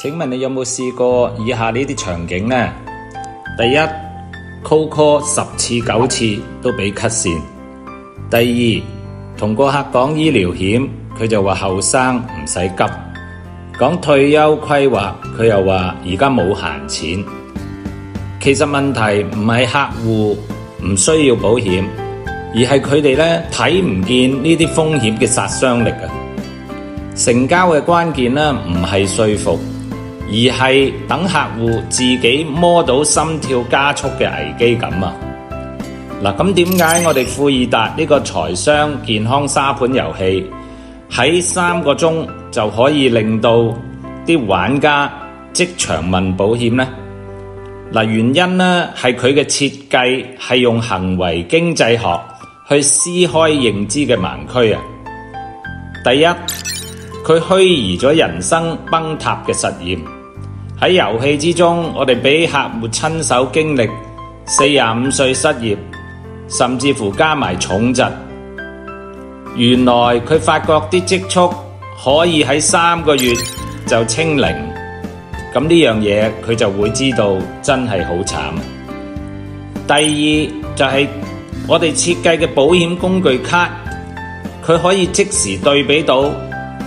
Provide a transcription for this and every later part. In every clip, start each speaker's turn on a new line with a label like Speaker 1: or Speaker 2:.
Speaker 1: 請問你有冇試過以下呢啲場景呢？第一，call call 10次9次都俾 cut 線。第二，同個客講醫療險，佢就話後生唔使急。講退休規劃，佢又話而家冇閒錢。其實問題唔係客戶唔需要保險，而係佢哋咧睇唔見呢啲風險嘅殺傷力啊！成交嘅關鍵咧唔係說服，而係等客戶自己摸到心跳加速嘅危機感啊！嗱，咁點解我哋富易達呢個財商健康沙盤遊戲喺3個鐘就可以令到啲玩家即場問保險呢？嗱，原因呢係佢嘅設計係用行為經濟學去撕開認知嘅盲區啊！第一，佢虛擬咗人生崩塌嘅實驗。喺遊戲之中，我哋俾客戶親手經歷45歲失業，甚至乎加埋重疾。原來佢發覺啲積蓄可以喺3個月就清零，咁呢樣嘢佢就會知道真係好慘。第二就係我哋設計嘅保險工具卡，佢可以即時對比到，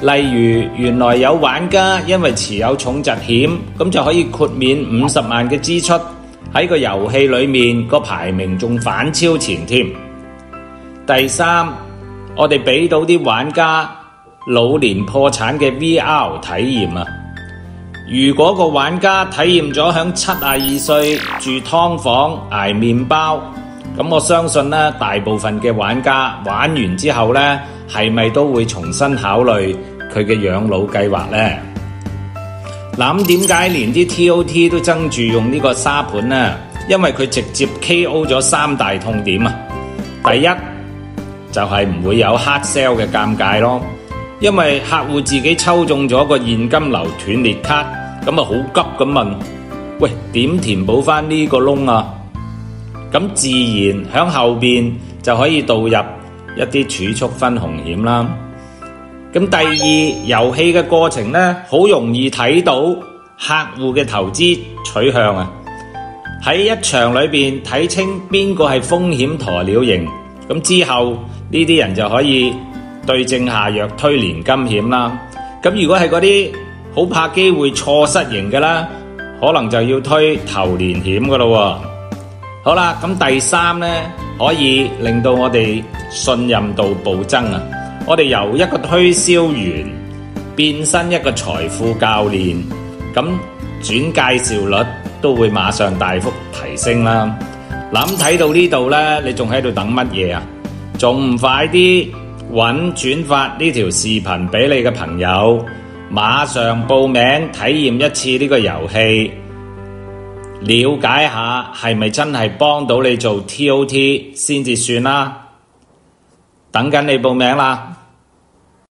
Speaker 1: 例如原來有玩家因為持有重疾險，咁就可以豁免50萬嘅支出，喺個遊戲裏面個排名仲反超前添。第三，我哋俾到啲玩家老年破產嘅 VR 體驗啊！如果個玩家體驗咗響72歲住劏房捱麵包，咁我相信呢，大部分嘅玩家玩完之後呢，係咪都會重新考慮佢嘅養老計劃呢？嗱，咁點解連啲 TOT 都爭住用呢個沙盤呢？因為佢直接 KO 咗3大痛點啊！第一就係唔會有 hard sell 嘅尷尬咯，因為客戶自己抽中咗個現金流斷裂卡，咁啊好急咁問：喂，點填補翻呢個窿啊？咁自然響後邊就可以導入一啲儲蓄分紅險啦。咁第二，遊戲嘅過程呢，好容易睇到客戶嘅投資取向啊！喺一場裏邊睇清邊個係風險鴕鳥型，咁之後呢啲人就可以對症下藥推年金險啦。咁如果係嗰啲好怕機會錯失型嘅啦，可能就要推投年險噶咯。好啦，咁第三呢，可以令到我哋信任度暴增啊！我哋由一個推銷員變身一個財富教練，咁轉介紹率都會馬上大幅提升啦。嗱，咁睇到呢度呢，你仲喺度等乜嘢啊？仲唔快啲揾轉發呢條視頻俾你嘅朋友，馬上報名體驗一次呢個遊戲，了解下係咪真係幫到你做 TOT 先至算啦。等緊你報名啦！